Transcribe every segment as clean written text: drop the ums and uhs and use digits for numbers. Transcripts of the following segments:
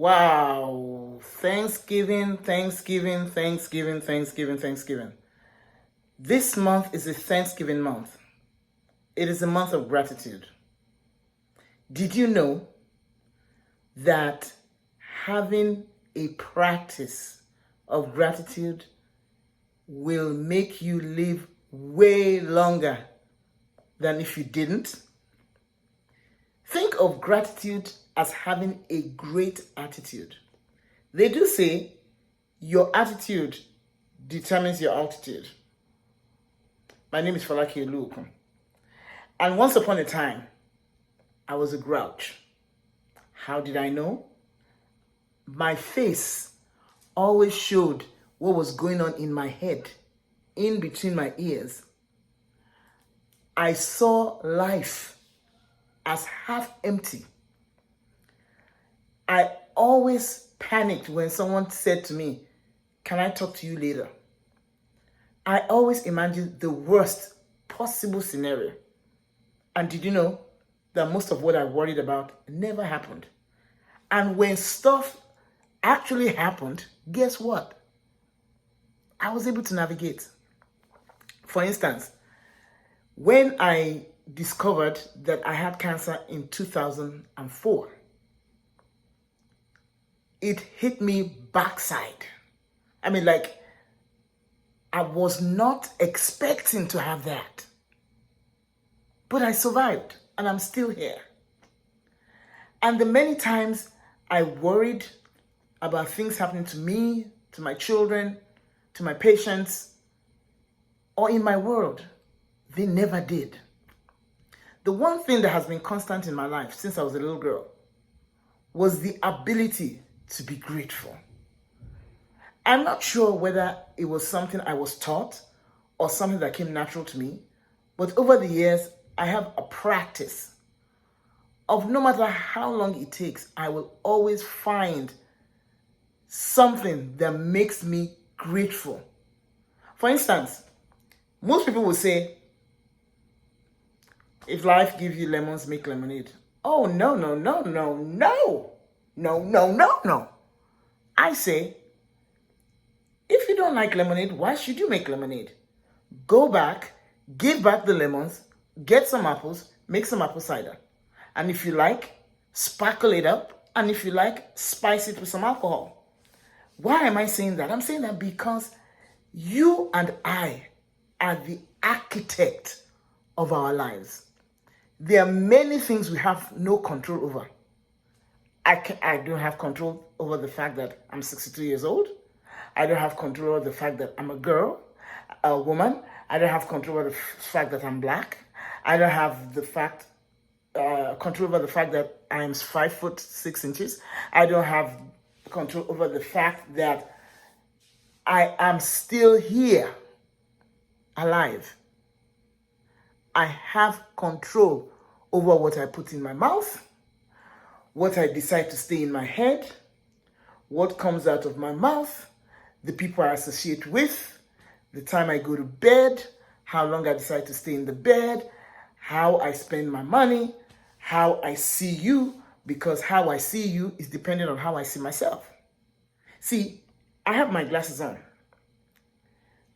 Wow. Thanksgiving, Thanksgiving, Thanksgiving, Thanksgiving, Thanksgiving. This month is a Thanksgiving month. It is a month of gratitude. Did you know that having a practice of gratitude will make you live way longer than if you didn't? Think of gratitude as having a great attitude. They do say your attitude determines your altitude. My name is Falaki Oluokun. And once upon a time, I was a grouch. How did I know? My face always showed what was going on in my head, in between my ears. I saw life as half empty. I always panicked when someone said to me, "Can I talk to you later?" I always imagined the worst possible scenario. And did you know that most of what I worried about never happened? And when stuff actually happened, guess what? I was able to navigate. For instance, when I discovered that I had cancer in 2004, it hit me backside. I mean, I was not expecting to have that. But I survived, and I'm still here. And the many times I worried about things happening to me, to my children, to my patients, or in my world, they never did. The one thing that has been constant in my life since I was a little girl was the ability to be grateful. I'm not sure whether it was something I was taught or something that came natural to me, but over the years, I have a practice of no matter how long it takes, I will always find something that makes me grateful. For instance, most people will say, if life gives you lemons, make lemonade. Oh, no, no, no, no, no. No, no, no, no. I say, if you don't like lemonade, why should you make lemonade? Go back, give back the lemons, get some apples, make some apple cider. And if you like, sparkle it up. And if you like, spice it with some alcohol. Why am I saying that? I'm saying that because you and I are the architect of our lives. There are many things we have no control over. I don't have control over the fact that I'm 62 years old. I don't have control over the fact that I'm a girl, a woman. I don't have control over the fact that I'm black. I don't have control over the fact that I am 5'6". I don't have control over the fact that I am still here, alive. I have control over what I put in my mouth, what I decide to stay in my head, what comes out of my mouth, the people I associate with, the time I go to bed, how long I decide to stay in the bed, how I spend my money, how I see you, because how I see you is dependent on how I see myself. See, I have my glasses on.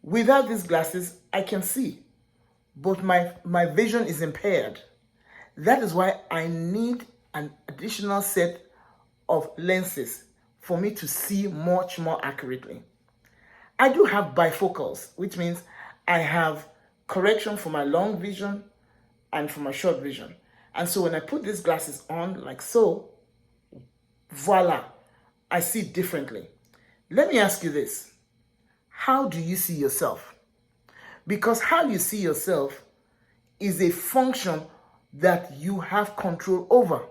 Without these glasses, I can see, but my vision is impaired. That is why I need an additional set of lenses for me to see much more accurately. I do have bifocals, which means I have correction for my long vision and for my short vision. And so when I put these glasses on, like so, voila, I see differently. Let me ask you this. How do you see yourself? Because how you see yourself is a function that you have control over.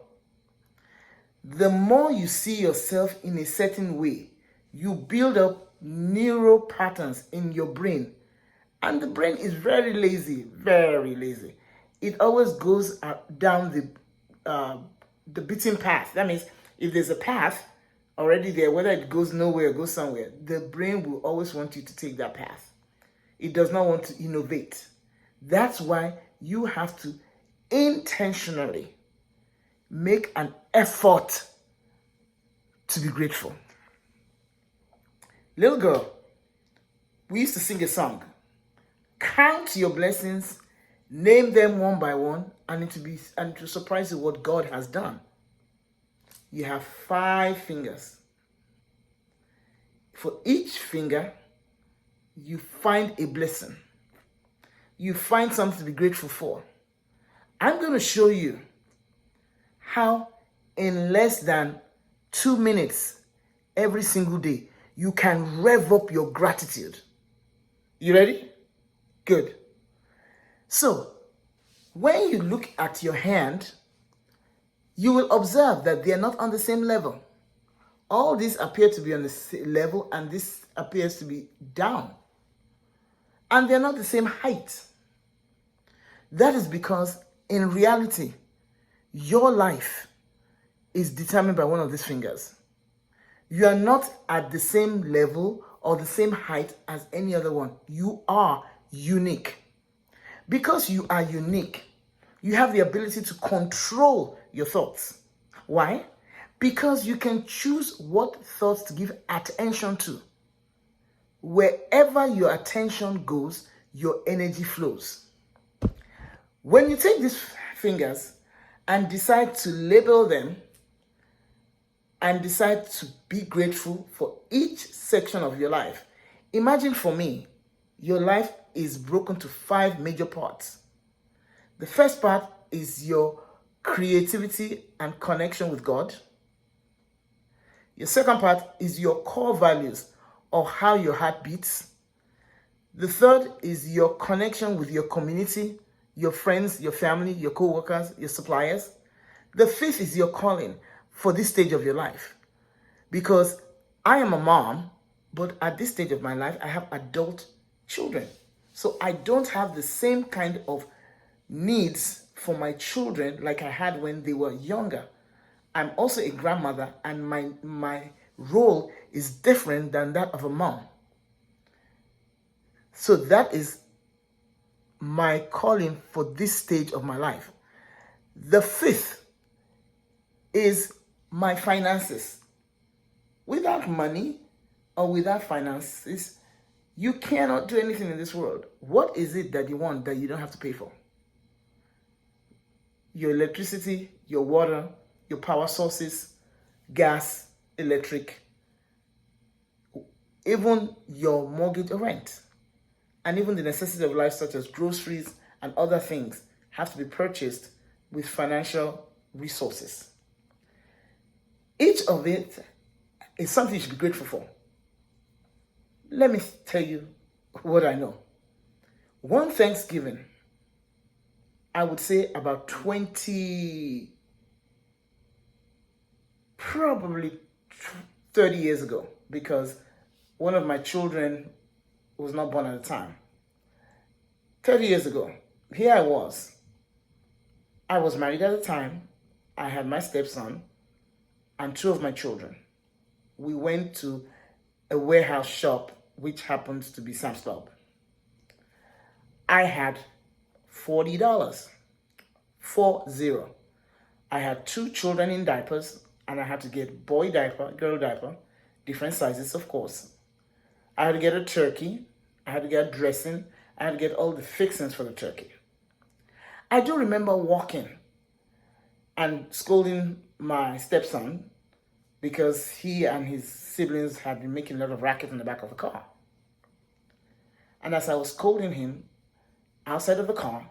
The more you see yourself in a certain way, you build up neural patterns in your brain. And the brain is very lazy, very lazy. It always goes down the beaten path. That means if there's a path already there, whether it goes nowhere or goes somewhere, the brain will always want you to take that path. It does not want to innovate. That's why you have to intentionally make an effort to be grateful. Little girl, we used to sing a song. Count your blessings, name them one by one, and to surprise you what God has done. You have 5 fingers. For each finger, you find a blessing. You find something to be grateful for. I'm going to show you how in less than 2 minutes every single day, you can rev up your gratitude. You ready? Good. So, when you look at your hand, you will observe that they are not on the same level. All these appear to be on the same level, and this appears to be down. And they're not the same height. That is because, in reality, your life is determined by one of these fingers. You are not at the same level or the same height as any other one. You are unique. Because you are unique, you have the ability to control your thoughts. Why? Because you can choose what thoughts to give attention to. Wherever your attention goes, your energy flows. When you take these fingers and decide to label them and decide to be grateful for each section of your life, imagine for me, your life is broken to 5 major parts. The first part is your creativity and connection with God. Your second part is your core values or how your heart beats. The third is your connection with your community, your friends, your family, your co-workers, your suppliers. The fifth is your calling for this stage of your life. Because I am a mom, but at this stage of my life, I have adult children. So I don't have the same kind of needs for my children like I had when they were younger. I'm also a grandmother, and my role is different than that of a mom. So that is my calling for this stage of my life. The fifth is my finances. Without money or without finances, you cannot do anything in this world. What is it that you want that you don't have to pay for? Your electricity, your water, your power sources, gas, electric, even your mortgage or rent, and even the necessities of life such as groceries and other things have to be purchased with financial resources. Each of it is something you should be grateful for. Let me tell you what I know. One Thanksgiving, I would say about 30 years ago, because one of my children was not born at the time. 30 years ago, here I was. I was married at the time. I had my stepson and 2 of my children. We went to a warehouse shop, which happens to be Sam's Club. I had $40. 40. I had 2 children in diapers, and I had to get boy diaper, girl diaper, different sizes, of course. I had to get a turkey. I had to get dressing. I had to get all the fixings for the turkey. I do remember walking and scolding my stepson because he and his siblings had been making a lot of racket in the back of the car. And as I was scolding him outside of the car,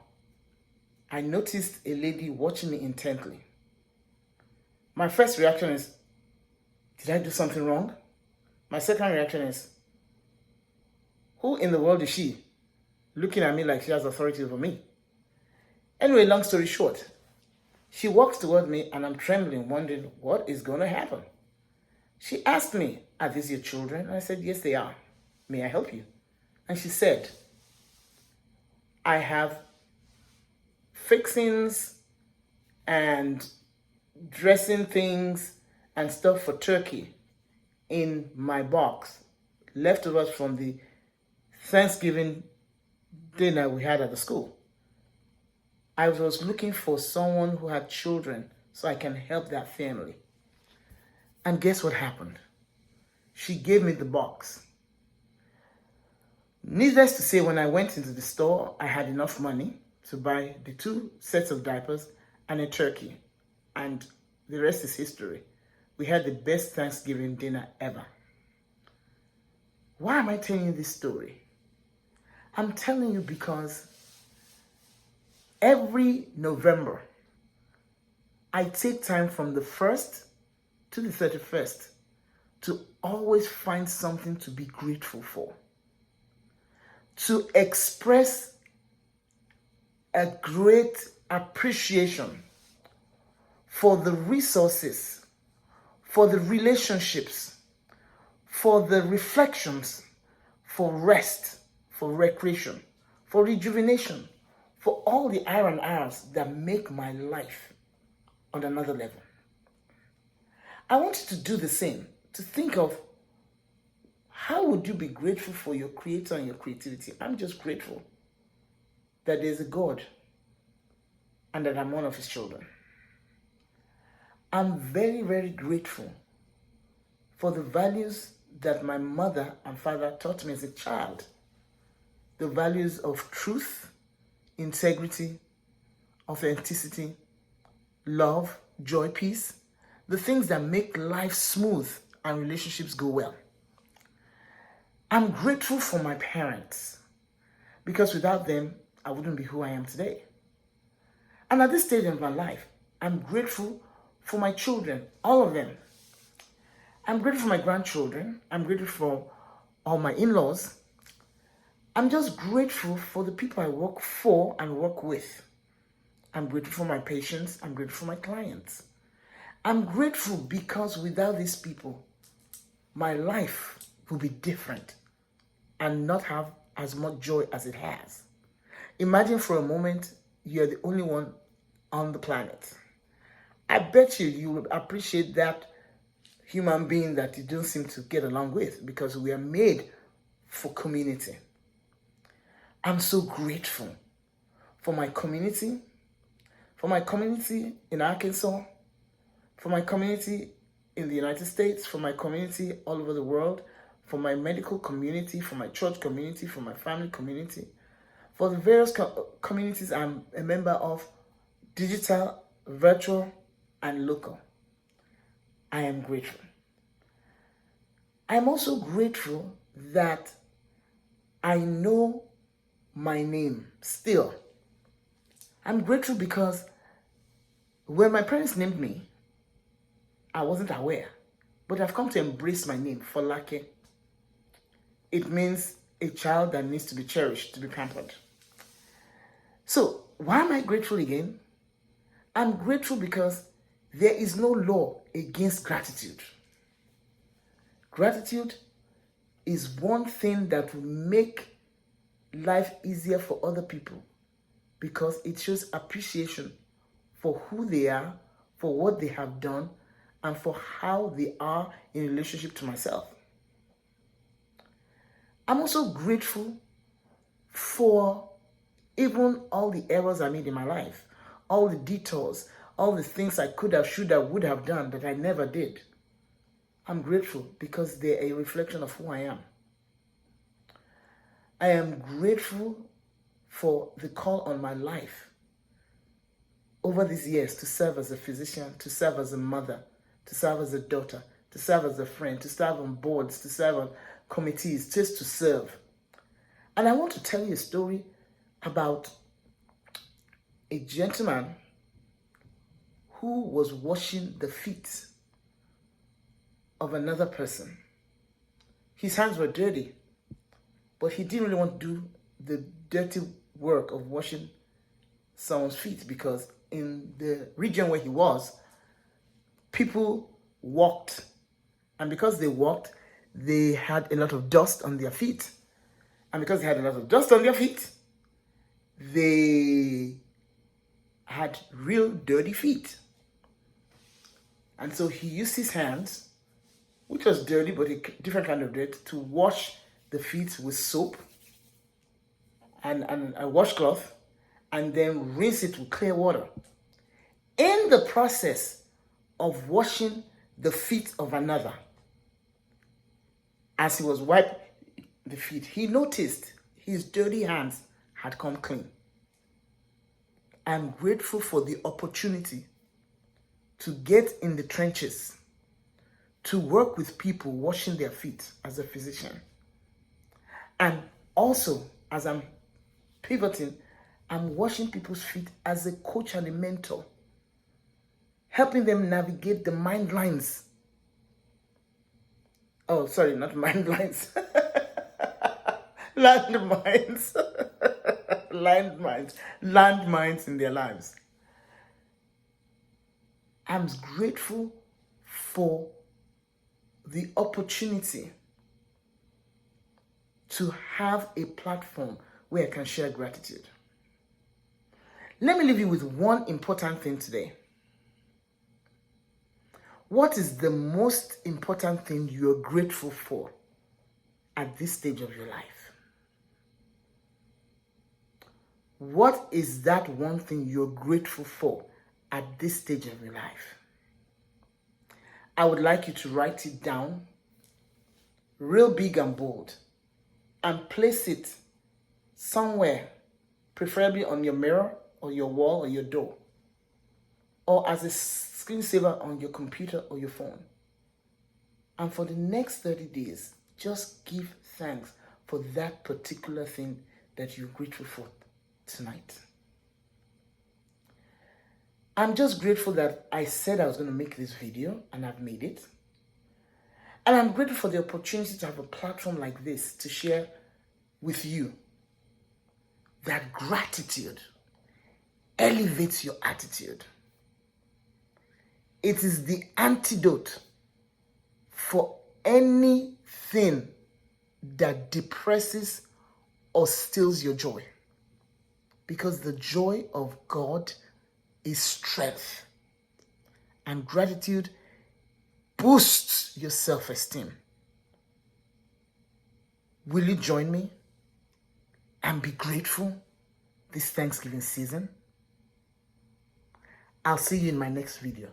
I noticed a lady watching me intently. My first reaction is, did I do something wrong? My second reaction is, who in the world is she looking at me like she has authority over me? Anyway, long story short, she walks toward me and I'm trembling, wondering what is going to happen. She asked me, are these your children? And I said, yes, they are. May I help you? And she said, I have fixings and dressing things and stuff for turkey in my box, leftovers from the Thanksgiving dinner we had at the school. I was looking for someone who had children so I can help that family. And guess what happened? She gave me the box. Needless to say, when I went into the store, I had enough money to buy the 2 sets of diapers and a turkey. And the rest is history. We had the best Thanksgiving dinner ever. Why am I telling you this story? I'm telling you because every November, I take time from the 1st to the 31st to always find something to be grateful for, to express a great appreciation for the resources, for the relationships, for the reflections, for rest, for recreation, for rejuvenation, for all the iron hours that make my life on another level. I want you to do the same, to think of how would you be grateful for your creator and your creativity. I'm just grateful that there's a God and that I'm one of his children. I'm very, very grateful for the values that my mother and father taught me as a child. The values of truth, integrity, authenticity, love, joy, peace. The things that make life smooth and relationships go well. I'm grateful for my parents because without them, I wouldn't be who I am today. And at this stage of my life, I'm grateful for my children, all of them. I'm grateful for my grandchildren. I'm grateful for all my in-laws. I'm just grateful for the people I work for and work with. I'm grateful for my patients. I'm grateful for my clients. I'm grateful because without these people, my life will be different and not have as much joy as it has. Imagine for a moment you're the only one on the planet. I bet you will appreciate that human being that you don't seem to get along with because we are made for community. I'm so grateful for my community in Arkansas, for my community in the United States, for my community all over the world, for my medical community, for my church community, for my family community, for the various communities I'm a member of, digital, virtual, and local. I am grateful. I'm also grateful that I know my name still. I'm grateful because when my parents named me, I wasn't aware, but I've come to embrace my name, Folake. It means a child that needs to be cherished, to be pampered. So, why am I grateful again? I'm grateful because there is no law against gratitude. Gratitude is one thing that will make life easier for other people because it shows appreciation for who they are, for what they have done, and for how they are in relationship to myself. I'm also grateful for even all the errors I made in my life, all the detours, all the things I could have, should have, would have done that I never did. I'm grateful because they're a reflection of who I am. I am grateful for the call on my life over these years to serve as a physician, to serve as a mother, to serve as a daughter, to serve as a friend, to serve on boards, to serve on committees, just to serve. And I want to tell you a story about a gentleman who was washing the feet of another person. His hands were dirty, but he didn't really want to do the dirty work of washing someone's feet because in the region where he was, people walked, and because they walked, they had a lot of dust on their feet. And because they had a lot of dust on their feet, they had real dirty feet. And so he used his hands, which was dirty, but a different kind of dirt, to wash the feet with soap and a washcloth, and then rinse it with clear water. In the process of washing the feet of another. As he was wiping the feet, he noticed his dirty hands had come clean. I'm grateful for the opportunity to get in the trenches, to work with people washing their feet as a physician. And also, as I'm pivoting, I'm washing people's feet as a coach and a mentor, helping them navigate the mind lines. Oh, sorry, not mind lines. Landmines. Landmines in their lives. I'm grateful for the opportunity to have a platform where I can share gratitude. Let me leave you with one important thing today. What is the most important thing you're grateful for at this stage of your life? What is that one thing you're grateful for at this stage of your life? I would like you to write it down real big and bold and place it somewhere, preferably on your mirror or your wall or your door, or as a screensaver on your computer or your phone. And for the next 30 days, just give thanks for that particular thing that you're grateful for tonight. I'm just grateful that I said I was going to make this video and I've made it. And I'm grateful for the opportunity to have a platform like this to share with you that gratitude elevates your attitude. It is the antidote for anything that depresses or steals your joy. Because the joy of God is strength. And gratitude boosts your self-esteem. Will you join me and be grateful this Thanksgiving season? I'll see you in my next video.